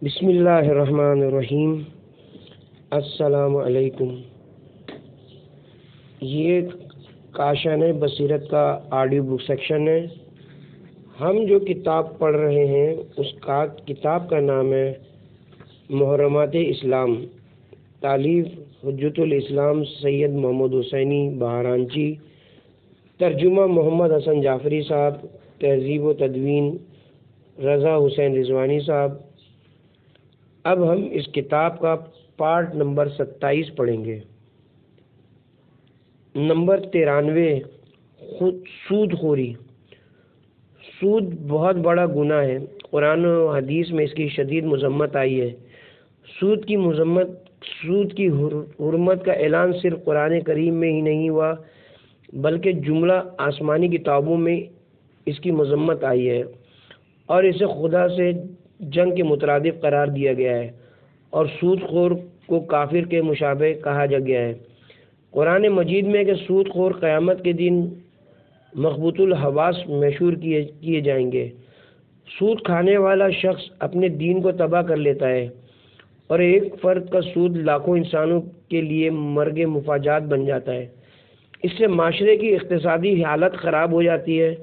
بسم اللہ الرحمن الرحیم۔ السلام علیکم۔ یہ کاشان بصیرت کا آڈیو بک سیکشن ہے۔ ہم جو کتاب پڑھ رہے ہیں اس کا کتاب کا نام ہے محرمات اسلام، تالیف حجت الاسلام سید محمد حسینی بہارانچی، ترجمہ محمد حسن جعفری صاحب، تہذیب و تدوین رضا حسین رضوانی صاحب۔ اب ہم اس کتاب کا پارٹ نمبر 27 پڑھیں گے۔ نمبر 93، سود خوری۔ سود بہت بڑا گناہ ہے۔ قرآن و حدیث میں اس کی شدید مذمت آئی ہے۔ سود کی حرمت کا اعلان صرف قرآن کریم میں ہی نہیں ہوا بلکہ جملہ آسمانی کتابوں میں اس کی مذمت آئی ہے اور اسے خدا سے جنگ کے مترادف قرار دیا گیا ہے اور سود خور کو کافر کے مشابہ کہا گیا ہے۔ قرآن مجید میں کہ سود خور قیامت کے دن مخبوط الحواس محشور کیے جائیں گے۔ سود کھانے والا شخص اپنے دین کو تباہ کر لیتا ہے اور ایک فرد کا سود لاکھوں انسانوں کے لیے مرگ مفاجات بن جاتا ہے۔ اس سے معاشرے کی اقتصادی حالت خراب ہو جاتی ہے۔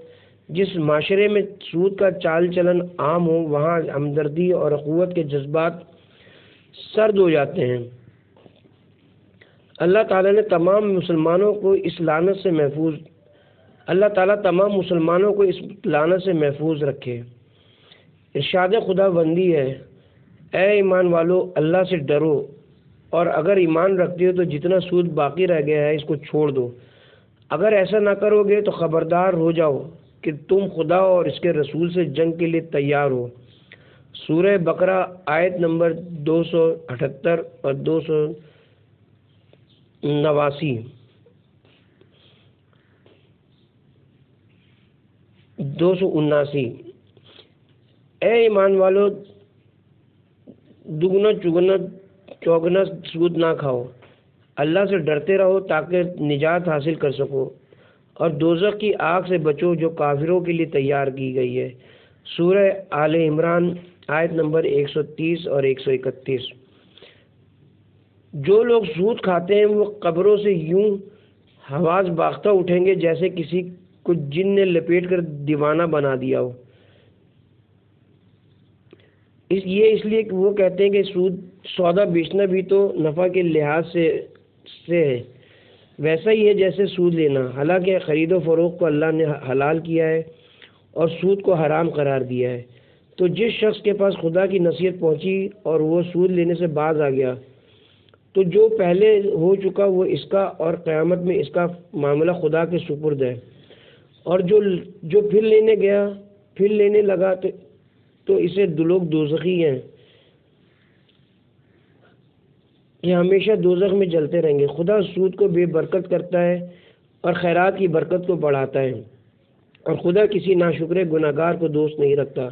جس معاشرے میں سود کا چال چلن عام ہو وہاں ہمدردی اور اخوت کے جذبات سرد ہو جاتے ہیں۔ اللہ تعالیٰ تمام مسلمانوں کو اس لعنت سے محفوظ رکھے۔ ارشاد خدا بندی ہے، اے ایمان والو اللہ سے ڈرو، اور اگر ایمان رکھتے ہو تو جتنا سود باقی رہ گیا ہے اس کو چھوڑ دو۔ اگر ایسا نہ کرو گے تو خبردار ہو جاؤ کہ تم خدا اور اس کے رسول سے جنگ کے لیے تیار ہو۔ سورہ بقرہ آیت نمبر 278 اور 279۔ اے ایمان والو، دگنا چوگنا سود نہ کھاؤ، اللہ سے ڈرتے رہو تاکہ نجات حاصل کر سکو اور دوزخ کی آگ سے بچو جو کافروں کے لیے تیار کی گئی ہے۔ سورہ آل عمران آیت نمبر 130 اور 131۔ جو لوگ سود کھاتے ہیں وہ قبروں سے یوں حواس باختہ اٹھیں گے جیسے کسی کو جن نے لپیٹ کر دیوانہ بنا دیا ہو۔ اس لیے کہ وہ کہتے ہیں کہ سودا بیچنا بھی تو نفع کے لحاظ سے ہے، ویسا ہی ہے جیسے سود لینا، حالانکہ خرید و فروخت کو اللہ نے حلال کیا ہے اور سود کو حرام قرار دیا ہے۔ تو جس شخص کے پاس خدا کی نصیحت پہنچی اور وہ سود لینے سے باز آ گیا تو جو پہلے ہو چکا وہ اس کا اور قیامت میں اس کا معاملہ خدا کے سپرد ہے، اور جو پھر لینے لگا تو اسے لوگ دوزخی ہیں، یہ ہمیشہ دوزخ میں جلتے رہیں گے۔ خدا سود کو بے برکت کرتا ہے اور خیرات کی برکت کو بڑھاتا ہے، اور خدا کسی ناشکر گناہگار کو دوست نہیں رکھتا۔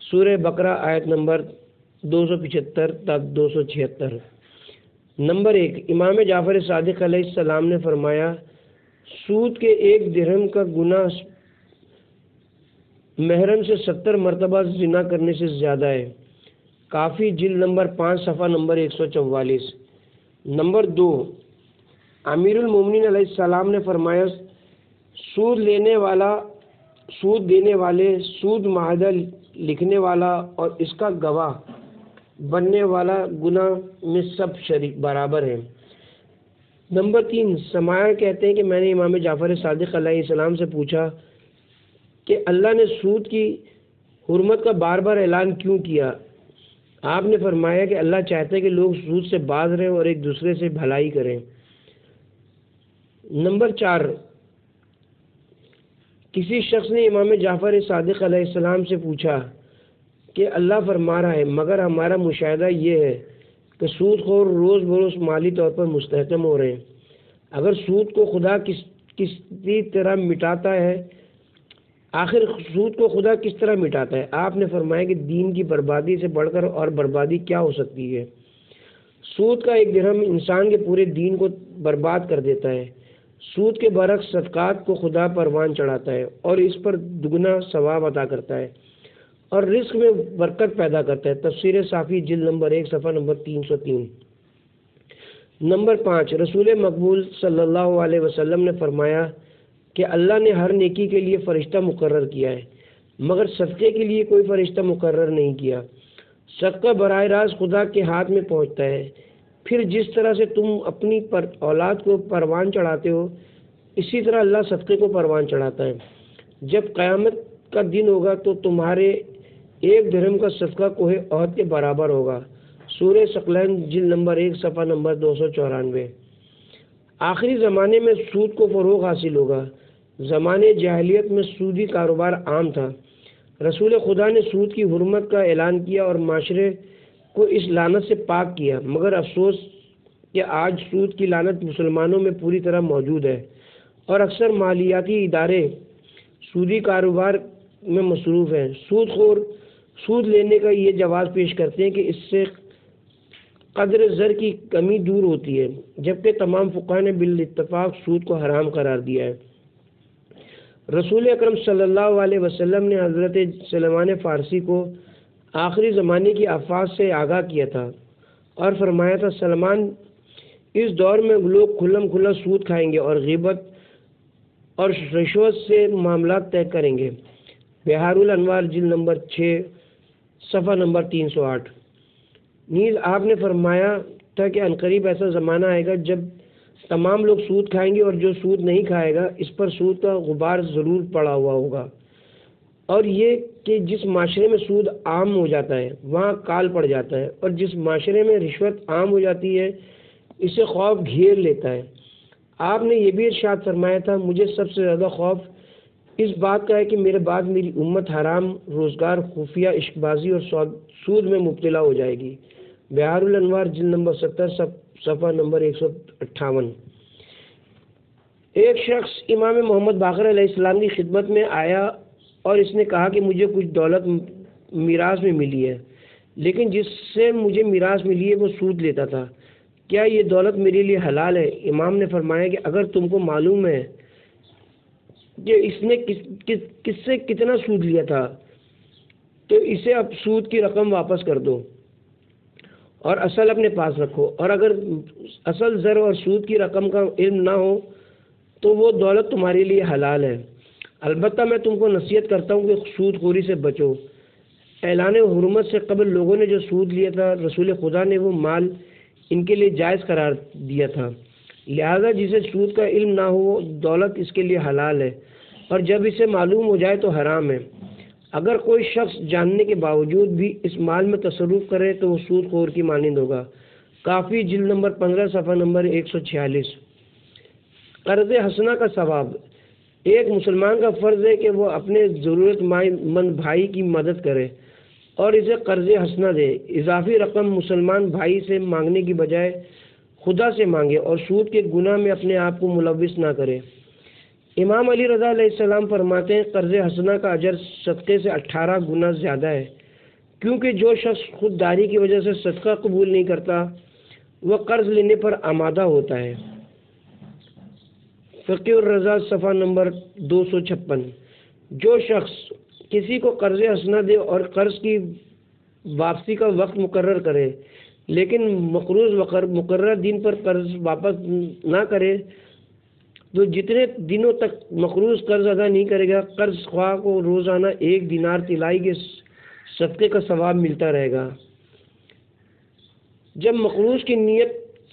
سورہ بقرہ آیت نمبر 275 تک 276۔ نمبر 1، امام جعفر صادق علیہ السلام نے فرمایا، سود کے 1 درہم کا گناہ محرم سے 70 مرتبہ زنا کرنے سے زیادہ ہے۔ کافی جلد نمبر 5 صفحہ نمبر 144۔ نمبر 2، امیر المومنین علیہ السلام نے فرمایا، سود دینے والے، سود معاہدہ لکھنے والا اور اس کا گواہ بننے والا گناہ میں سب شریک برابر ہیں۔ نمبر 3، سماعہ کہتے ہیں کہ میں نے امام جعفر صادق علیہ السلام سے پوچھا کہ اللہ نے سود کی حرمت کا بار بار اعلان کیوں کیا؟ آپ نے فرمایا کہ اللہ چاہتا ہے کہ لوگ سود سے باز رہیں اور ایک دوسرے سے بھلائی کریں۔ نمبر 4، کسی شخص نے امام جعفر صادق علیہ السلام سے پوچھا کہ اللہ فرما رہا ہے مگر ہمارا مشاہدہ یہ ہے کہ سود خور روز بروز مالی طور پر مستحکم ہو رہے ہیں، اگر سود کو خدا کس طرح مٹاتا ہے؟ آخر سود کو خدا کس طرح مٹاتا ہے؟ آپ نے فرمایا کہ دین کی بربادی سے بڑھ کر اور بربادی کیا ہو سکتی ہے؟ سود کا 1 درہم انسان کے پورے دین کو برباد کر دیتا ہے۔ سود کے برعکس صدقات کو خدا پروان چڑھاتا ہے اور اس پر دگنا ثواب عطا کرتا ہے، اور رزق میں برکت پیدا کرتا ہے۔ تفسیر صافی جلد نمبر 1 صفحہ نمبر 303۔ نمبر 5، رسول مقبول صلی اللہ علیہ وسلم نے فرمایا کہ اللہ نے ہر نیکی کے لیے فرشتہ مقرر کیا ہے، مگر صدقے کے لیے کوئی فرشتہ مقرر نہیں کیا۔ صدقہ براہ راست خدا کے ہاتھ میں پہنچتا ہے۔ پھر جس طرح سے تم اپنی اولاد کو پروان چڑھاتے ہو، اسی طرح اللہ صدقے کو پروان چڑھاتا ہے۔ جب قیامت کا دن ہوگا تو تمہارے ایک درہم کا صدقہ کوہ احد کے برابر ہوگا۔ سورہ ثقلین جلد نمبر 1 صفحہ نمبر 294۔ آخری زمانے میں سود کو فروغ حاصل ہوگا۔ زمانے جاہلیت میں سودی کاروبار عام تھا۔ رسول خدا نے سود کی حرمت کا اعلان کیا اور معاشرے کو اس لعنت سے پاک کیا، مگر افسوس کہ آج سود کی لعنت مسلمانوں میں پوری طرح موجود ہے اور اکثر مالیاتی ادارے سودی کاروبار میں مصروف ہیں۔ سود خور سود لینے کا یہ جواز پیش کرتے ہیں کہ اس سے قدر زر کی کمی دور ہوتی ہے، جبکہ تمام فقہاء نے بالاتفاق سود کو حرام قرار دیا ہے۔ رسول اکرم صلی اللہ علیہ وسلم نے حضرت سلمان فارسی کو آخری زمانے کی آفات سے آگاہ کیا تھا اور فرمایا تھا، سلمان، اس دور میں لوگ کھلم کھلا سود کھائیں گے اور غیبت اور رشوت سے معاملات طے کریں گے۔ بہار الانوار جلد نمبر 6 صفحہ نمبر 308۔ نیز آپ نے فرمایا تھا کہ عنقریب ایسا زمانہ آئے گا جب تمام لوگ سود کھائیں گے اور جو سود نہیں کھائے گا اس پر سود کا غبار ضرور پڑا ہوا ہوگا، اور یہ کہ جس معاشرے میں سود عام ہو جاتا ہے وہاں کال پڑ جاتا ہے، اور جس معاشرے میں رشوت عام ہو جاتی ہے اسے خوف گھیر لیتا ہے۔ آپ نے یہ بھی ارشاد فرمایا تھا، مجھے سب سے زیادہ خوف اس بات کا ہے کہ میرے بعد میری امت حرام روزگار، خفیہ عشق بازی اور سود میں مبتلا ہو جائے گی۔ بہار الانوار جلد نمبر 70 صفحہ نمبر 158۔ ایک شخص امام محمد باقر علیہ السلام کی خدمت میں آیا اور اس نے کہا کہ مجھے کچھ دولت میراث میں ملی ہے، لیکن جس سے مجھے میراث ملی ہے وہ سود لیتا تھا، کیا یہ دولت میرے لیے حلال ہے؟ امام نے فرمایا کہ اگر تم کو معلوم ہے کہ اس نے کس سے کتنا سود لیا تھا تو اسے اب سود کی رقم واپس کر دو اور اصل اپنے پاس رکھو، اور اگر اصل زر اور سود کی رقم کا علم نہ ہو تو وہ دولت تمہارے لیے حلال ہے۔ البتہ میں تم کو نصیحت کرتا ہوں کہ سود خوری سے بچو۔ اعلان حرمت سے قبل لوگوں نے جو سود لیا تھا، رسول خدا نے وہ مال ان کے لیے جائز قرار دیا تھا، لہذا جسے سود کا علم نہ ہو دولت اس کے لیے حلال ہے، اور جب اسے معلوم ہو جائے تو حرام ہے۔ اگر کوئی شخص جاننے کے باوجود بھی اس مال میں تصرف کرے تو وہ سود خور کی مانند ہوگا۔ کافی جلد نمبر 15 صفحہ نمبر 146۔ قرض حسنہ کا ثواب۔ ایک مسلمان کا فرض ہے کہ وہ اپنے ضرورت مند بھائی کی مدد کرے اور اسے قرض حسنہ دے۔ اضافی رقم مسلمان بھائی سے مانگنے کی بجائے خدا سے مانگے اور سود کے گناہ میں اپنے آپ کو ملوث نہ کرے۔ امام علی رضا علیہ السلام فرماتے ہیں، قرض حسنہ کا اجر صدقے سے 18 گنا زیادہ ہے، کیونکہ جو شخص خود داری کی وجہ سے صدقہ قبول نہیں کرتا وہ قرض لینے پر آمادہ ہوتا ہے۔ فقہ الرضا صفحہ نمبر 256۔ جو شخص کسی کو قرض حسنہ دے اور قرض کی واپسی کا وقت مقرر کرے لیکن مقروض مقررہ دن پر قرض واپس نہ کرے تو جتنے دنوں تک مقروض قرض ادا نہیں کرے گا، قرض خواہ کو روزانہ 1 دینار طلائی کے صدقے کا ثواب ملتا رہے گا۔ جب مقروض کی نیت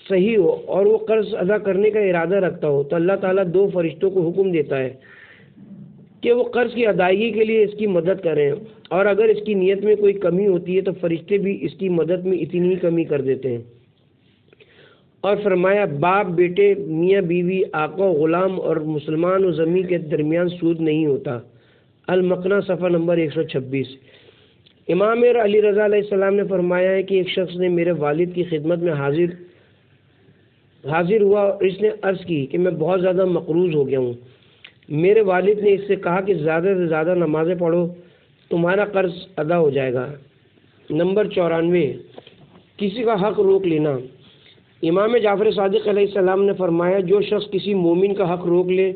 صحیح ہو اور وہ قرض ادا کرنے کا ارادہ رکھتا ہو تو اللہ تعالیٰ 2 فرشتوں کو حکم دیتا ہے کہ وہ قرض کی ادائیگی کے لیے اس کی مدد کریں، اور اگر اس کی نیت میں کوئی کمی ہوتی ہے تو فرشتے بھی اس کی مدد میں اتنی ہی کمی کر دیتے ہیں۔ اور فرمایا، باپ بیٹے، میاں بیوی، آقا و غلام اور مسلمان و ذمی کے درمیان سود نہیں ہوتا۔ المقنع صفحہ نمبر 126۔ امام علی رضا علیہ السلام نے فرمایا ہے کہ ایک شخص نے میرے والد کی خدمت میں حاضر ہوا اور اس نے عرض کی کہ میں بہت زیادہ مقروض ہو گیا ہوں۔ میرے والد نے اس سے کہا کہ زیادہ سے زیادہ نمازیں پڑھو، تمہارا قرض ادا ہو جائے گا۔ نمبر 94، کسی کا حق روک لینا۔ امام جعفر صادق علیہ السلام نے فرمایا، جو شخص کسی مومن کا حق روک لے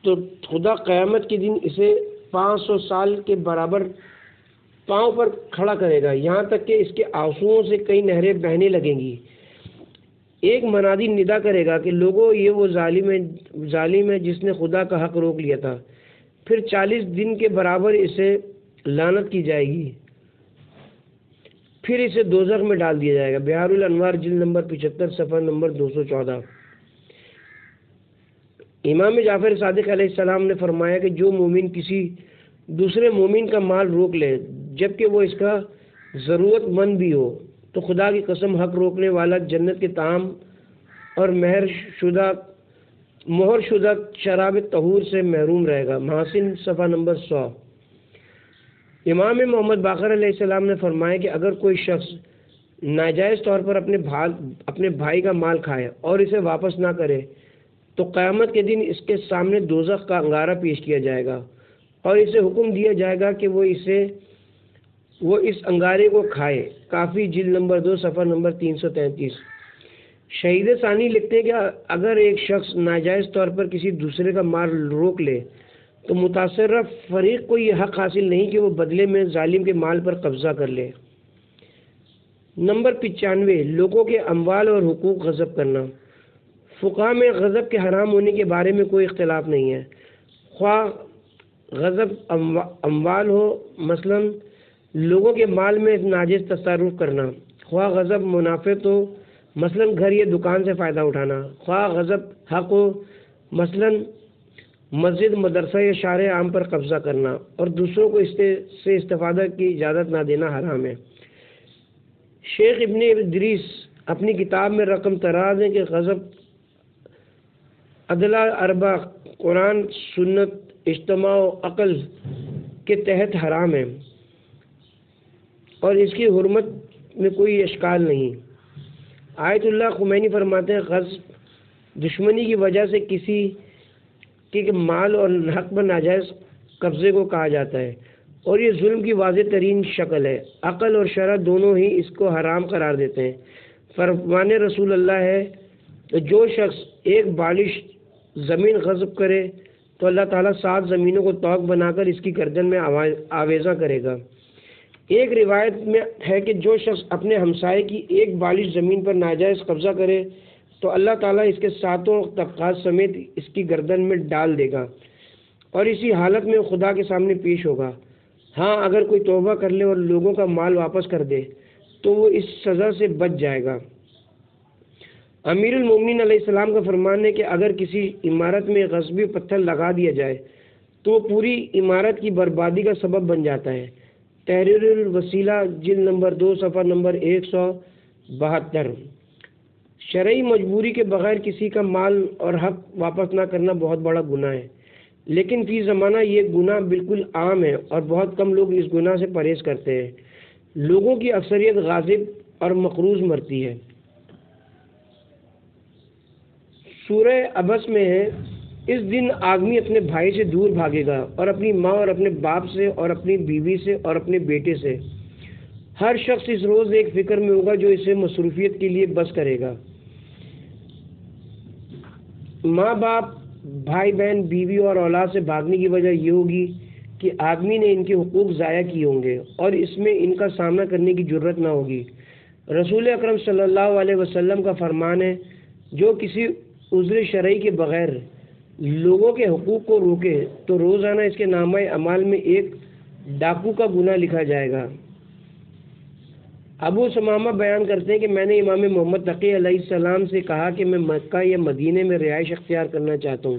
تو خدا قیامت کے دن اسے 500 سال کے برابر پاؤں پر کھڑا کرے گا، یہاں تک کہ اس کے آنسوؤں سے کئی نہریں بہنے لگیں گی۔ ایک منادی ندا کرے گا کہ لوگوں، یہ وہ ظالم ہے جس نے خدا کا حق روک لیا تھا۔ پھر 40 دن کے برابر اسے لعنت کی جائے گی، پھر اسے دوزخ میں ڈال دیا جائے گا۔ بحار الانوار جلد نمبر 75 صفحہ نمبر 214۔ امام جعفر صادق علیہ السلام نے فرمایا کہ جو مومن کسی دوسرے مومن کا مال روک لے جبکہ وہ اس کا ضرورت مند بھی ہو تو خدا کی قسم حق روکنے والا جنت کے طعام اور مہر شدہ شراب طہور سے محروم رہے گا۔ محاسن صفحہ نمبر 100۔ امام محمد باقر علیہ السلام نے فرمایا کہ اگر کوئی شخص ناجائز طور پر اپنے بھائی کا مال کھائے اور اسے واپس نہ کرے تو قیامت کے دن اس کے سامنے دوزخ کا انگارہ پیش کیا جائے گا اور اسے حکم دیا جائے گا کہ وہ اس انگارے کو کھائے۔ کافی جلد نمبر 2 صفحہ نمبر 333۔ شہید ثانی لکھتے ہیں کہ اگر ایک شخص ناجائز طور پر کسی دوسرے کا مال روک لے تو متاثرہ فریق کو یہ حق حاصل نہیں کہ وہ بدلے میں ظالم کے مال پر قبضہ کر لے۔ نمبر 95، لوگوں کے اموال اور حقوق غصب کرنا۔ فقہا میں غصب کے حرام ہونے کے بارے میں کوئی اختلاف نہیں ہے، خواہ غصب اموال ہو، مثلا لوگوں کے مال میں ناجائز تصرف کرنا، خواہ غصب منافع تو مثلا گھر یا دکان سے فائدہ اٹھانا، خواہ غصب حق ہو، مثلا مسجد، مدرسہ یا شارع عام پر قبضہ کرنا اور دوسروں کو اس سے استفادہ کی اجازت نہ دینا حرام ہے۔ شیخ ابن ادریس اپنی کتاب میں رقم تراز ہے کہ غصب عدلہ اربع، قرآن، سنت، اجتماع و عقل کے تحت حرام ہے اور اس کی حرمت میں کوئی اشکال نہیں۔ آیت اللہ خمینی فرماتے ہیں غصب دشمنی کی وجہ سے کسی کے مال اور حق پر ناجائز قبضے کو کہا جاتا ہے اور یہ ظلم کی واضح ترین شکل ہے۔ عقل اور شرع دونوں ہی اس کو حرام قرار دیتے ہیں۔ فرمان رسول اللہ ہے جو شخص ایک بالش زمین غصب کرے تو اللہ تعالیٰ 7 زمینوں کو طوق بنا کر اس کی گردن میں آویزاں کرے گا۔ ایک روایت میں ہے کہ جو شخص اپنے ہمسائے کی ایک بالش زمین پر ناجائز قبضہ کرے تو اللہ تعالیٰ اس کے 7 طبقات سمیت اس کی گردن میں ڈال دے گا اور اسی حالت میں خدا کے سامنے پیش ہوگا۔ ہاں، اگر کوئی توبہ کر لے اور لوگوں کا مال واپس کر دے تو وہ اس سزا سے بچ جائے گا۔ امیر المومنین علیہ السلام کا فرمان ہے کہ اگر کسی عمارت میں غصبی پتھر لگا دیا جائے تو وہ پوری عمارت کی بربادی کا سبب بن جاتا ہے۔ تحریر الوسیلہ جلد نمبر 2 صفحہ نمبر 172۔ شرعی مجبوری کے بغیر کسی کا مال اور حق واپس نہ کرنا بہت بڑا گناہ ہے، لیکن فی زمانہ یہ گناہ بالکل عام ہے اور بہت کم لوگ اس گناہ سے پرہیز کرتے ہیں۔ لوگوں کی اکثریت غاصب اور مقروض مرتی ہے۔ سورہ عبس میں ہے، اس دن آدمی اپنے بھائی سے دور بھاگے گا اور اپنی ماں اور اپنے باپ سے اور اپنی بیوی سے اور اپنے بیٹے سے۔ ہر شخص اس روز ایک فکر میں ہوگا جو اسے مصروفیت کے لیے بس کرے گا۔ ماں باپ، بھائی بہن، بیوی اور اولاد سے بھاگنے کی وجہ یہ ہوگی کہ آدمی نے ان کے حقوق ضائع کیے ہوں گے اور اس میں ان کا سامنا کرنے کی جرت نہ ہوگی۔ رسول اکرم صلی اللہ علیہ وسلم کا فرمان ہے، جو کسی عذر شرعی کے بغیر لوگوں کے حقوق کو روکے تو روزانہ اس کے نامہ اعمال میں ایک ڈاکو کا گناہ لکھا جائے گا۔ ابو ثمامہ بیان کرتے ہیں کہ میں نے امام محمد تقی علیہ السلام سے کہا کہ میں مکہ یا مدینے میں رہائش اختیار کرنا چاہتا ہوں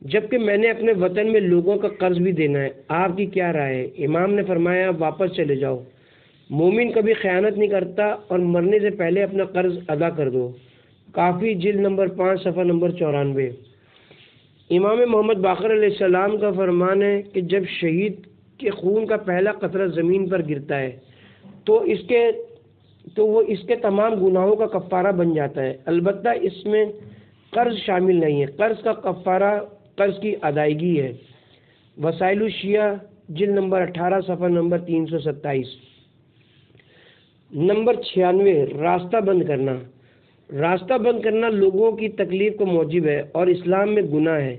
جبکہ میں نے اپنے وطن میں لوگوں کا قرض بھی دینا ہے، آپ کی کیا رائے ہے؟ امام نے فرمایا، واپس چلے جاؤ، مومن کبھی خیانت نہیں کرتا اور مرنے سے پہلے اپنا قرض ادا کر دو۔ کافی جلد نمبر 5 صفحہ نمبر 94۔ امام محمد باقر علیہ السلام کا فرمان ہے کہ جب شہید کے خون کا پہلا قطرہ زمین پر گرتا ہے تو وہ اس کے تمام گناہوں کا کفارہ بن جاتا ہے، البتہ اس میں قرض شامل نہیں ہے۔ قرض کا کفارہ قرض کی ادائیگی ہے۔ وسائل الشیعہ جلد نمبر 18 صفحہ نمبر 327۔ نمبر 96، راستہ بند کرنا۔ راستہ بند کرنا لوگوں کی تکلیف کو موجب ہے اور اسلام میں گناہ ہے۔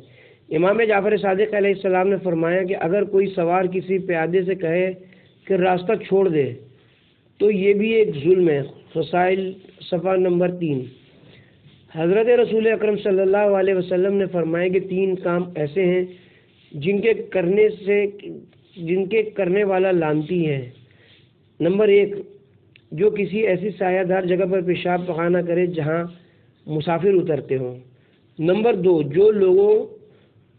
امام جعفر صادق علیہ السلام نے فرمایا کہ اگر کوئی سوار کسی پیادے سے کہے کہ راستہ چھوڑ دے تو یہ بھی ایک ظلم ہے۔ فصائل صفحہ نمبر 3۔ حضرت رسول اکرم صلی اللہ علیہ وسلم نے فرمایا کہ 3 کام ایسے ہیں جن کے کرنے والا لعنتی ہے۔ نمبر 1، جو کسی ایسی سایہ دار جگہ پر پیشاب پخانہ کرے جہاں مسافر اترتے ہوں۔ نمبر 2، جو لوگوں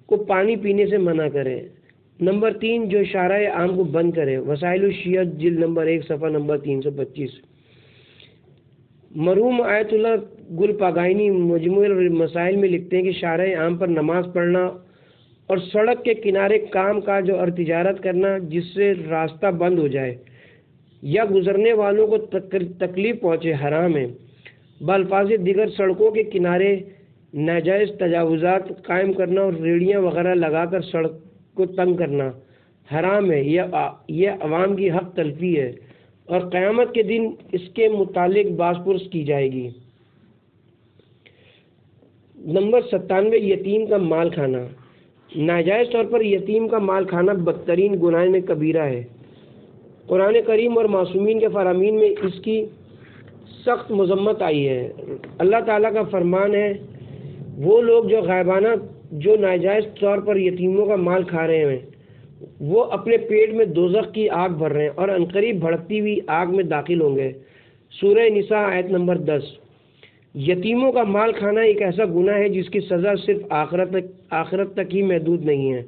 کو پانی پینے سے منع کرے۔ نمبر 3، جو اشارہ عام کو بند کرے۔ وسائل الشیعہ جلد نمبر 1 صفحہ نمبر 325۔ مرحوم آیت اللہ گل پاگائنی مجموع المسائل میں لکھتے ہیں کہ شارع عام پر نماز پڑھنا اور سڑک کے کنارے کام کاج اور تجارت کرنا جس سے راستہ بند ہو جائے یا گزرنے والوں کو تکلیف پہنچے حرام ہے۔ بالفاظ دیگر سڑکوں کے کنارے ناجائز تجاوزات قائم کرنا اور ریڑیاں وغیرہ لگا کر سڑک کو تنگ کرنا حرام ہے۔ یہ عوام کی حق تلفی ہے اور قیامت کے دن اس کے متعلق باز پرس کی جائے گی۔ نمبر 97، یتیم کا مال کھانا۔ ناجائز طور پر یتیم کا مال کھانا بدترین گناہ میں کبیرہ ہے۔ قرآن کریم اور معصومین کے فرامین میں اس کی سخت مذمت آئی ہے۔ اللہ تعالیٰ کا فرمان ہے، وہ لوگ جو ناجائز طور پر یتیموں کا مال کھا رہے ہیں وہ اپنے پیٹ میں دوزخ کی آگ بھر رہے ہیں اور عنقریب بھڑکتی ہوئی آگ میں داخل ہوں گے۔ سورہ نساء آیت نمبر 10۔ یتیموں کا مال کھانا ایک ایسا گناہ ہے جس کی سزا صرف آخرت تک ہی محدود نہیں ہے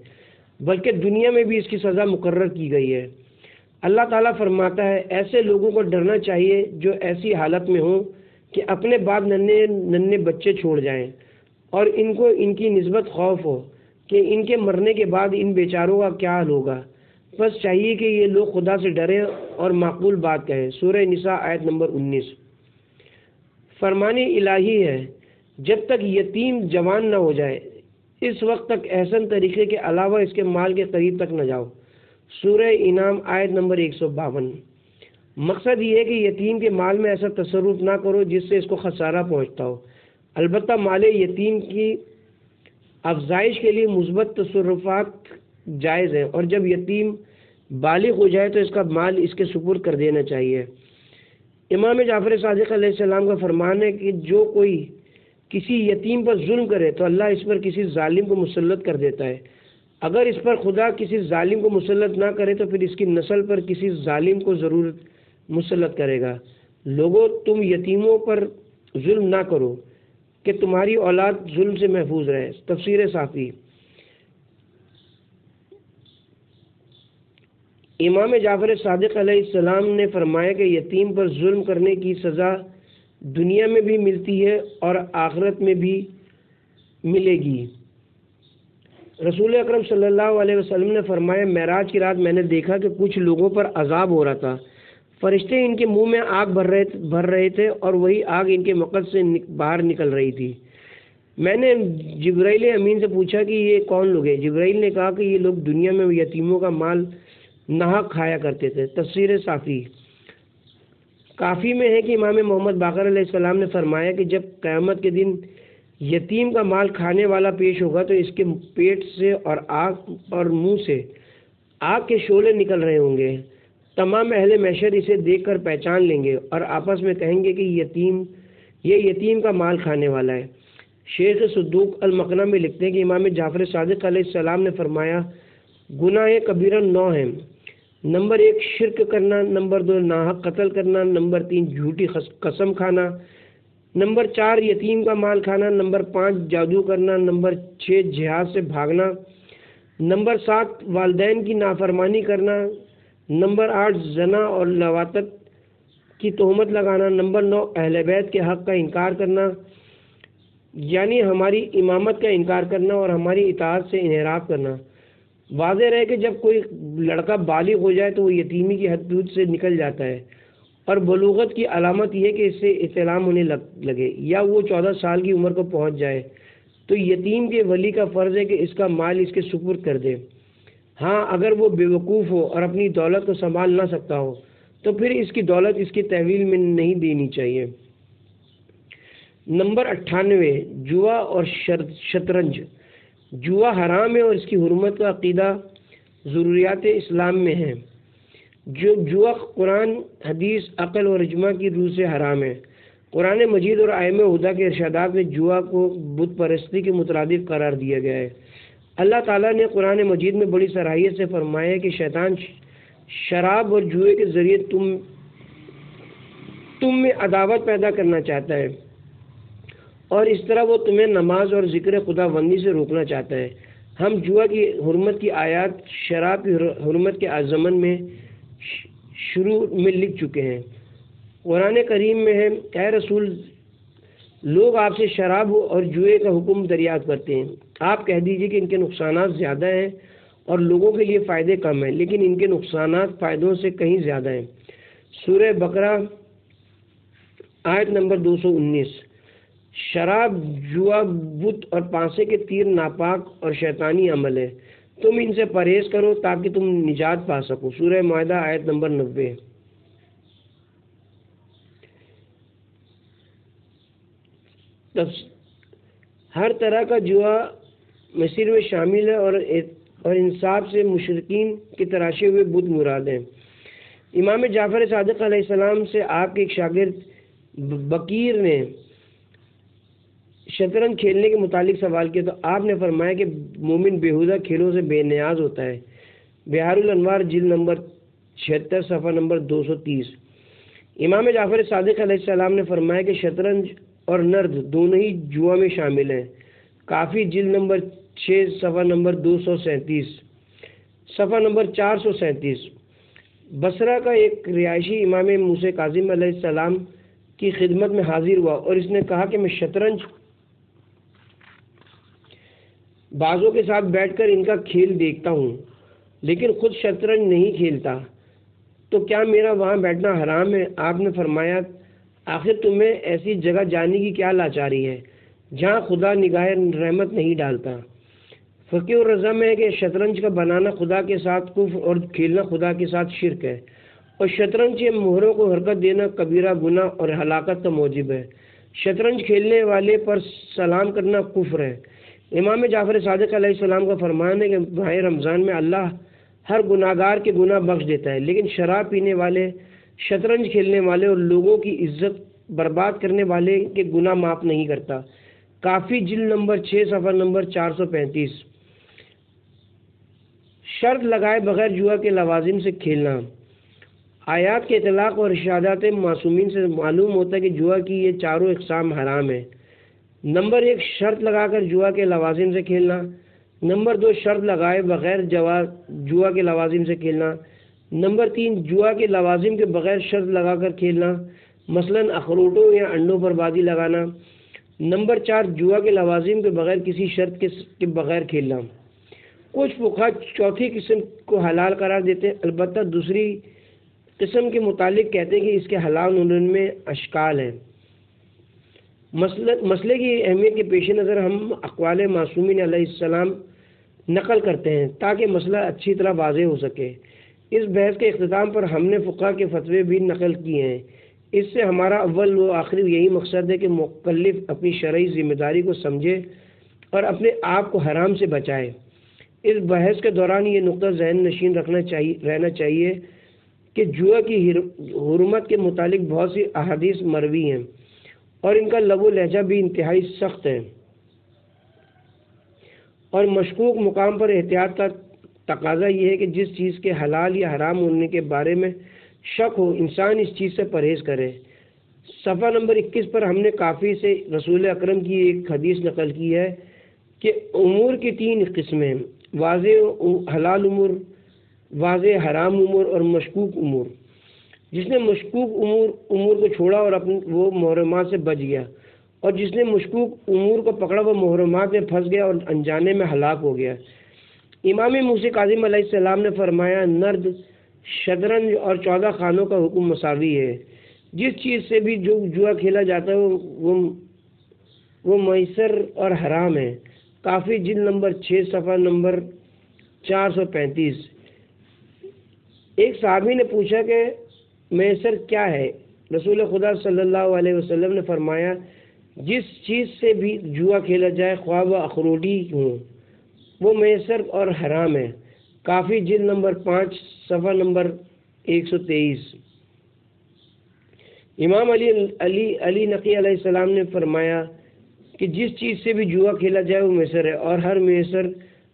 بلکہ دنیا میں بھی اس کی سزا مقرر کی گئی ہے۔ اللہ تعالیٰ فرماتا ہے، ایسے لوگوں کو ڈرنا چاہیے جو ایسی حالت میں ہوں کہ اپنے بعد ننھے بچے چھوڑ جائیں اور ان کو ان کی نسبت خوف ہو کہ ان کے مرنے کے بعد ان بیچاروں کا کیا حال ہوگا۔ بس چاہیے کہ یہ لوگ خدا سے ڈریں اور معقول بات کہیں۔ سورہ نساء آیت نمبر 19۔ فرمان الہی ہے، جب تک یتیم جوان نہ ہو جائے اس وقت تک احسن طریقے کے علاوہ اس کے مال کے قریب تک نہ جاؤ۔ سورہ انعام آیت نمبر 152۔ مقصد یہ ہے کہ یتیم کے مال میں ایسا تصرف نہ کرو جس سے اس کو خسارہ پہنچتا ہو۔ البتہ مال یتیم کی افزائش کے لیے مثبت تصرفات جائز ہیں اور جب یتیم بالغ ہو جائے تو اس کا مال اس کے سپرد کر دینا چاہیے۔ امام جعفر صادق علیہ السلام کا فرمان ہے کہ جو کوئی کسی یتیم پر ظلم کرے تو اللہ اس پر کسی ظالم کو مسلط کر دیتا ہے۔ اگر اس پر خدا کسی ظالم کو مسلط نہ کرے تو پھر اس کی نسل پر کسی ظالم کو ضرور مسلط کرے گا۔ لوگوں، تم یتیموں پر ظلم نہ کرو کہ تمہاری اولاد ظلم سے محفوظ رہے۔ تفسیر صافی۔ امام جعفر صادق علیہ السلام نے فرمایا کہ یتیم پر ظلم کرنے کی سزا دنیا میں بھی ملتی ہے اور آخرت میں بھی ملے گی۔ رسول اکرم صلی اللہ علیہ وسلم نے فرمایا، معراج کی رات میں نے دیکھا کہ کچھ لوگوں پر عذاب ہو رہا تھا، فرشتے ان کے منہ میں آگ بھر رہے تھے اور وہی آگ ان کے مقد سے باہر نکل رہی تھی۔ میں نے جبرائیل امین سے پوچھا کہ یہ کون لوگ ہیں؟ جبرائیل نے کہا کہ یہ لوگ دنیا میں یتیموں کا مال ناحق کھایا کرتے تھے۔ تفسیر صافی۔ کافی میں ہے کہ امام محمد باقر علیہ السلام نے فرمایا کہ جب قیامت کے دن یتیم کا مال کھانے والا پیش ہوگا تو اس کے پیٹ سے اور منہ سے آگ کے شعلے نکل رہے ہوں گے۔ تمام اہل محشر اسے دیکھ کر پہچان لیں گے اور آپس میں کہیں گے کہ یہ یتیم کا مال کھانے والا ہے۔ شیخ صدوق المقنع میں لکھتے ہیں کہ امام جعفر صادق علیہ السلام نے فرمایا، گناہ کبیرہ 9 ہیں۔ نمبر 1 شرک کرنا، نمبر 2 ناحق قتل کرنا، نمبر 3 جھوٹی قسم کھانا، نمبر 4 یتیم کا مال کھانا، نمبر 5 جادو کرنا، نمبر 6 جہاد سے بھاگنا، نمبر 7 والدین کی نافرمانی کرنا، نمبر 8 زنا اور لواطت کی تہمت لگانا، نمبر 9 اہل بیت کے حق کا انکار کرنا، یعنی ہماری امامت کا انکار کرنا اور ہماری اطاعت سے انحراف کرنا۔ واضح رہے کہ جب کوئی لڑکا بالغ ہو جائے تو وہ یتیمی کی حدود سے نکل جاتا ہے اور بلوغت کی علامت یہ کہ اس سے احتلام ہونے لگے یا وہ 14 سال کی عمر کو پہنچ جائے تو یتیم کے ولی کا فرض ہے کہ اس کا مال اس کے سپرد کر دے۔ ہاں، اگر وہ بے وقوف ہو اور اپنی دولت کو سنبھال نہ سکتا ہو تو پھر اس کی دولت اس کی تحویل میں نہیں دینی چاہیے۔ نمبر 98 جوا اور شطرنج۔ جوا حرام ہے اور اس کی حرمت کا عقیدہ ضروریات اسلام میں ہے۔ جو جوا قرآن حدیث عقل اور اجماع کی روح سے حرام ہے۔ قرآن مجید اور ائمہ ہدیٰ کے ارشادات میں جوا کو بت پرستی کے مترادف قرار دیا گیا ہے۔ اللہ تعالیٰ نے قرآن مجید میں بڑی صراحت سے فرمایا ہے کہ شیطان شراب اور جوئے کے ذریعے تم میں عداوت پیدا کرنا چاہتا ہے، اور اس طرح وہ تمہیں نماز اور ذکر خدا بندی سے روکنا چاہتا ہے۔ ہم جوا کی حرمت کی آیات شراب کی حرمت کے ضمن میں شروع میں لکھ چکے ہیں۔ قرآن کریم میں ہے، اے رسول، لوگ آپ سے شراب اور جوئے کا حکم دریافت کرتے ہیں، آپ کہہ دیجئے کہ ان کے نقصانات زیادہ ہیں اور لوگوں کے لیے فائدے کم ہیں، لیکن ان کے نقصانات فائدوں سے کہیں زیادہ ہیں۔ سورہ بقرہ آیت نمبر 219۔ شراب، جوا، بت اور پانسے کے تیر ناپاک اور شیطانی عمل ہے، تم ان سے پرہیز کرو تاکہ تم نجات پا سکو۔ سورہ مائدہ آیت نمبر 90۔ ہر طرح کا جوا مسیر میں شامل ہے اور انصاف سے مشرکین کے تراشے ہوئے بت مراد ہیں۔ امام جعفر صادق علیہ السلام سے آپ کے ایک شاگرد بکیر نے شطرنج کھیلنے کے متعلق سوال کیا تو آپ نے فرمایا کہ مومن بیہودہ کھیلوں سے بے نیاز ہوتا ہے۔ بہار الانوار جلد نمبر 76 صفحہ نمبر 230۔ امام جعفر صادق علیہ السلام نے فرمایا کہ شطرنج اور نرد دونوں ہی جوا میں شامل ہیں۔ کافی جلد نمبر 6 صفحہ نمبر 237، صفحہ نمبر 437۔ بصرہ کا ایک رہائشی امام موسیٰ کاظم علیہ السلام کی خدمت میں حاضر ہوا اور اس نے کہا کہ میں شطرنج بازوں کے ساتھ بیٹھ کر ان کا کھیل دیکھتا ہوں لیکن خود شطرنج نہیں کھیلتا، تو کیا میرا وہاں بیٹھنا حرام ہے؟ آپ نے فرمایا، آخر تمہیں ایسی جگہ جانے کی کیا لاچاری ہے جہاں خدا نگاہ رحمت نہیں ڈالتا؟ فقہ اور رضا میں ہے کہ شطرنج کا بنانا خدا کے ساتھ کفر اور کھیلنا خدا کے ساتھ شرک ہے، اور شطرنج کے مہروں کو حرکت دینا کبیرہ گناہ اور ہلاکت کا موجب ہے۔ شطرنج کھیلنے والے پر سلام کرنا کفر ہے۔ امام جعفر صادق علیہ السلام کا فرمان ہے کہ ماہ رمضان میں اللہ ہر گناہ گار کے گناہ بخش دیتا ہے، لیکن شراب پینے والے، شطرنج کھیلنے والے اور لوگوں کی عزت برباد کرنے والے کے گناہ معاف نہیں کرتا۔ کافی جلد نمبر 6 صفحہ نمبر 435۔ شرط لگائے بغیر جوا کے لوازم سے کھیلنا۔ آیات کے اطلاق اور ارشادات معصومین سے معلوم ہوتا ہے کہ جوا کی یہ چاروں اقسام حرام ہیں۔ نمبر 1، شرط لگا کر جوا کے لوازم سے کھیلنا۔ نمبر 2، شرط لگائے بغیر جوا کے لوازم سے کھیلنا۔ نمبر 3، جوا کے لوازم کے بغیر شرط لگا کر کھیلنا، مثلا اخروٹوں یا انڈوں پر بازی لگانا۔ نمبر 4، جوا کے لوازم کے بغیر کسی شرط کے بغیر کھیلنا۔ کچھ فقہا چوتھی قسم کو حلال قرار دیتے ہیں، البتہ دوسری قسم کے متعلق کہتے ہیں کہ اس کے حلال ہونے میں اشکال ہے۔ مسئلے کی اہمیت کے پیش نظر ہم اقوال معصومین علیہ السلام نقل کرتے ہیں تاکہ مسئلہ اچھی طرح واضح ہو سکے۔ اس بحث کے اختتام پر ہم نے فقہا کے فتوے بھی نقل کیے ہیں۔ اس سے ہمارا اول و آخر یہی مقصد ہے کہ مکلف اپنی شرعی ذمہ داری کو سمجھے اور اپنے آپ کو حرام سے بچائے۔ اس بحث کے دوران یہ نقطہ ذہن نشین رہنا چاہیے کہ جوا کی حرمت کے متعلق بہت سی احادیث مروی ہیں اور ان کا لب و لہجہ بھی انتہائی سخت ہے، اور مشکوک مقام پر احتیاط کا تقاضا یہ ہے کہ جس چیز کے حلال یا حرام ہونے کے بارے میں شک ہو، انسان اس چیز سے پرہیز کرے۔ صفحہ نمبر 21 پر ہم نے کافی سے رسول اکرم کی ایک حدیث نقل کی ہے کہ امور کی 3 قسمیں، واضح حلال امور، واضح حرام امور اور مشکوک امور۔ جس نے مشکوک امور کو چھوڑا اور وہ محرمات سے بچ گیا، اور جس نے مشکوک امور کو پکڑا وہ محرمات میں پھنس گیا اور انجانے میں ہلاک ہو گیا۔ امام موسیٰ کاظم علیہ السلام نے فرمایا، نرد، شطرنج اور 14 خانوں کا حکم مساوی ہے۔ جس چیز سے بھی جو جوا کھیلا جاتا ہے وہ میسر اور حرام ہے۔ کافی جلد نمبر 6 صفحہ نمبر 435۔ ایک صحابی نے پوچھا کہ میسر کیا ہے؟ رسول خدا صلی اللہ علیہ وسلم نے فرمایا، جس چیز سے بھی جوا کھیلا جائے، خواہ وہ اخروٹی ہوں، وہ میسر اور حرام ہے۔ کافی جلد نمبر 5 صفحہ نمبر 123۔ امام علی نقی علیہ السلام نے فرمایا کہ جس چیز سے بھی جوا کھیلا جائے وہ میسر ہے اور ہر میسر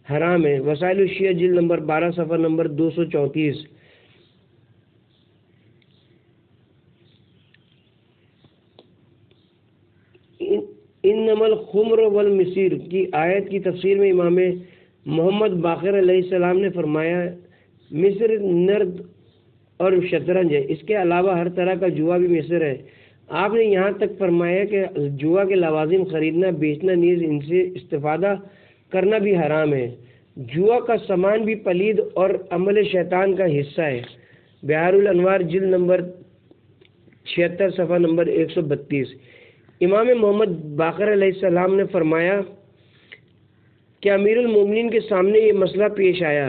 حرام ہے۔ وسائل الشیعہ جلد نمبر 12 صفحہ نمبر 234۔ انما الخمر والمسیر کی آیت کی تفسیر میں امام محمد باقر علیہ السلام نے فرمایا مصر نرد اور شطرنج ہے، اس کے علاوہ ہر طرح کا جوا بھی میسر ہے۔ آپ نے یہاں تک فرمایا کہ جوا کے لوازم خریدنا، بیچنا، نیز ان سے استفادہ کرنا بھی حرام ہے۔ جوا کا سامان بھی پلید اور عمل شیطان کا حصہ ہے۔ بحار الانوار جلد نمبر 76 صفحہ نمبر 132۔ امام محمد باقر علیہ السلام نے فرمایا کہ امیر المومنین کے سامنے یہ مسئلہ پیش آیا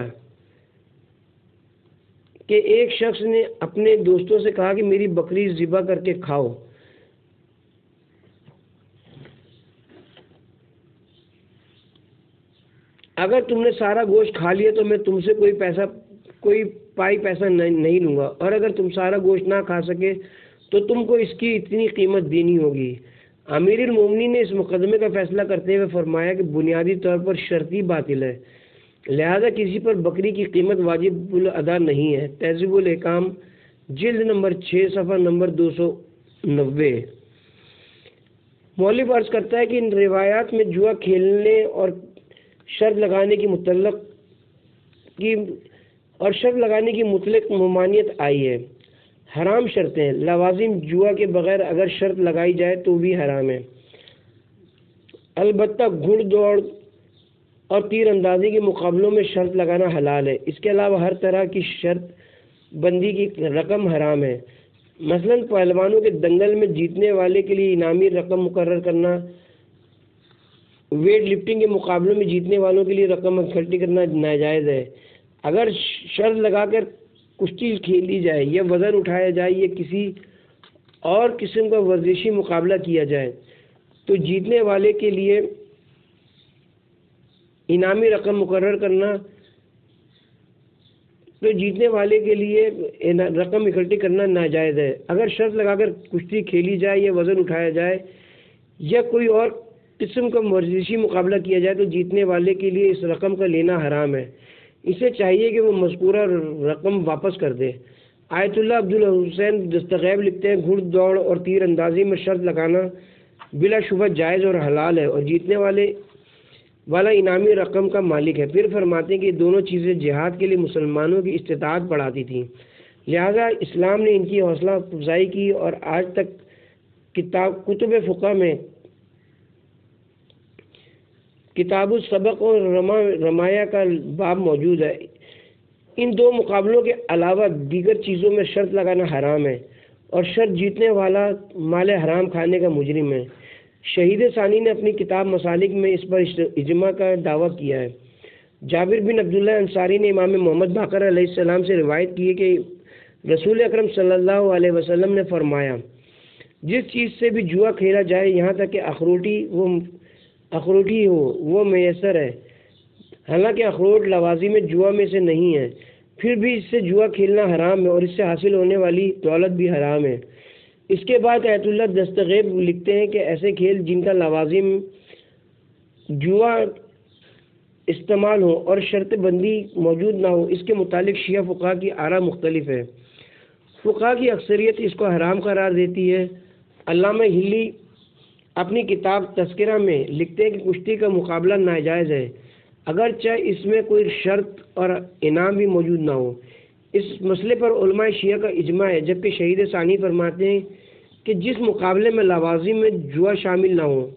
کہ ایک شخص نے اپنے دوستوں سے کہا کہ میری بکری ذبح کر کے کھاؤ۔ اگر تم نے سارا گوشت کھا لیا تو میں تم سے کوئی پائی پیسہ نہیں لوں گا، اور اگر تم سارا گوشت نہ کھا سکے تو تم کو اس کی اتنی قیمت دینی ہوگی۔ امیر المومنین نے اس مقدمے کا فیصلہ کرتے ہوئے فرمایا کہ بنیادی طور پر شرطی باطل ہے، لہذا کسی پر بکری کی قیمت واجب الادا نہیں ہے۔ تہذیب الاحکام جلد نمبر 6 صفحہ نمبر 290۔ مؤلف عرض کرتا ہے کہ ان روایات میں جوا کھیلنے اور شرط لگانے کی مطلق ممانعت آئی ہے۔ حرام شرطیں، لوازم جوا کے بغیر اگر شرط لگائی جائے تو بھی حرام ہے۔ البتہ گھڑ دوڑ اور تیر اندازی کے مقابلوں میں شرط لگانا حلال ہے۔ اس کے علاوہ ہر طرح کی شرط بندی کی رقم حرام ہے۔ مثلا پہلوانوں کے دنگل میں جیتنے والے کے لیے انعامی رقم مقرر کرنا، ویٹ لفٹنگ کے مقابلوں میں جیتنے والوں کے لیے رقم اکٹھی کرنا ناجائز ہے۔ اگر شرط لگا کر کشتی کھیلی جائے یا وزن اٹھایا جائے یا کسی اور قسم کا ورزشی مقابلہ کیا جائے تو جیتنے والے کے لیے انعامی رقم مقرر کرنا رقم اکٹھی کرنا ناجائز ہے۔ اگر شرط لگا کر کشتی کھیلی جائے یا وزن اٹھایا جائے یا کوئی اور قسم کا ورزشی مقابلہ کیا جائے تو جیتنے والے کے لیے اس رقم کا لینا حرام ہے۔ اسے چاہیے کہ وہ مذکورہ رقم واپس کر دے۔ آیت اللہ عبدالحسین دستغیب لکھتے ہیں گھڑ دوڑ اور تیر اندازی میں شرط لگانا بلا شبہ جائز اور حلال ہے اور جیتنے والا انعامی رقم کا مالک ہے۔ پھر فرماتے ہیں کہ یہ دونوں چیزیں جہاد کے لیے مسلمانوں کی استطاعت بڑھاتی تھیں، لہذا اسلام نے ان کی حوصلہ افزائی کی اور آج تک کتب فقہ میں کتاب السبق اور رمایہ کا باب موجود ہے۔ ان دو مقابلوں کے علاوہ دیگر چیزوں میں شرط لگانا حرام ہے اور شرط جیتنے والا مال حرام کھانے کا مجرم ہے۔ شہید ثانی نے اپنی کتاب مسالک میں اس پر اجماع کا دعویٰ کیا ہے۔ جابر بن عبداللہ انصاری نے امام محمد باقر علیہ السلام سے روایت کی ہے کہ رسول اکرم صلی اللہ علیہ وسلم نے فرمایا جس چیز سے بھی جوا کھیلا جائے یہاں تک کہ اخروٹی ہو وہ میسر ہے، حالانکہ اخروٹ لوازم جوا میں سے نہیں ہے، پھر بھی اس سے جوا کھیلنا حرام ہے اور اس سے حاصل ہونے والی دولت بھی حرام ہے۔ اس کے بعد آیت اللہ دستغیب لکھتے ہیں کہ ایسے کھیل جن کا لوازم جوا استعمال ہو اور شرط بندی موجود نہ ہو، اس کے متعلق شیعہ فقہا کی آراء مختلف ہے۔ فقہا کی اکثریت اس کو حرام قرار دیتی ہے۔ علامہ ہلی اپنی کتاب تذکرہ میں لکھتے ہیں کہ کشتی کا مقابلہ ناجائز ہے اگرچہ اس میں کوئی شرط اور انعام بھی موجود نہ ہو۔ اس مسئلے پر علماء شیعہ کا اجماع ہے، جبکہ شہید ثانی فرماتے ہیں کہ جس مقابلے میں لوازم میں جوا شامل نہ ہو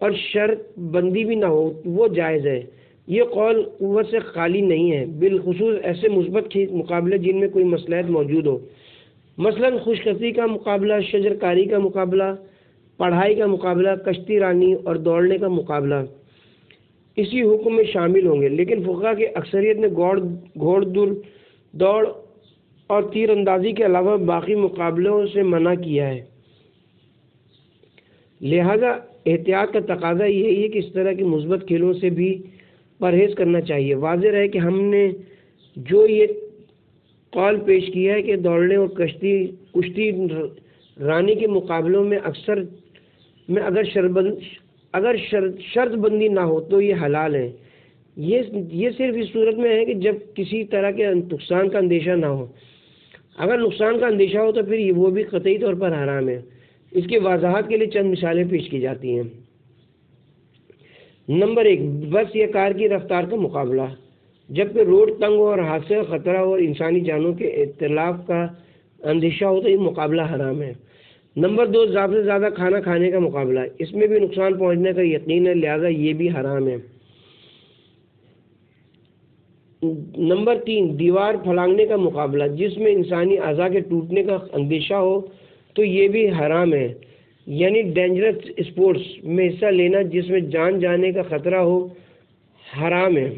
اور شرط بندی بھی نہ ہو وہ جائز ہے۔ یہ قول قوت سے خالی نہیں ہے، بالخصوص ایسے مثبت مقابلے جن میں کوئی مصلحت موجود ہو، مثلا خوش قصی کا مقابلہ، شجر کاری کا مقابلہ، پڑھائی کا مقابلہ، کشتی رانی اور دوڑنے کا مقابلہ اسی حکم میں شامل ہوں گے، لیکن فقہا کی اکثریت نے گھوڑ دوڑ اور تیر اندازی کے علاوہ باقی مقابلوں سے منع کیا ہے۔ لہذا احتیاط کا تقاضا یہی ہے کہ اس طرح کے مثبت کھیلوں سے بھی پرہیز کرنا چاہیے۔ واضح ہے کہ ہم نے جو یہ قول پیش کیا ہے کہ دوڑنے اور کشتی رانی کے مقابلوں میں اگر شرط بندی نہ ہو تو یہ حلال ہے۔ یہ صرف اس صورت میں ہے کہ جب کسی طرح کے نقصان کا اندیشہ نہ ہو۔ اگر نقصان کا اندیشہ ہو تو پھر وہ بھی قطعی طور پر حرام ہے۔ اس کی وضاحت کے لیے چند مثالیں پیش کی جاتی ہیں۔ نمبر 1، بس یا کار کی رفتار کا مقابلہ، جبکہ روڈ تنگ ہو اور حادثے کا خطرہ ہو اور انسانی جانوں کے اتلاف کا اندیشہ ہو تو یہ مقابلہ حرام ہے۔ نمبر 2، زیادہ سے زیادہ کھانا کھانے کا مقابلہ، اس میں بھی نقصان پہنچنے کا یقین ہے، لہذا یہ بھی حرام ہے۔ نمبر 3، دیوار پھلانگنے کا مقابلہ، جس میں انسانی اعضاء کے ٹوٹنے کا اندیشہ ہو تو یہ بھی حرام ہے، یعنی ڈینجرس اسپورٹس میں حصہ لینا جس میں جان جانے کا خطرہ ہو حرام ہے۔